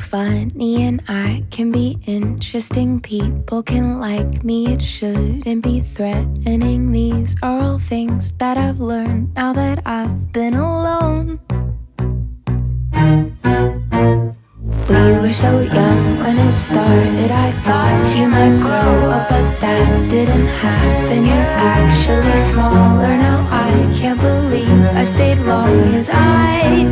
funny and I can be interesting. People can like me, it shouldn't be threatening. These are all things that I've learned now that I've been alone. We were so young when it started. I thought you might grow up, but that didn't happen. You're actually smaller now. I can't believe I stayed long as I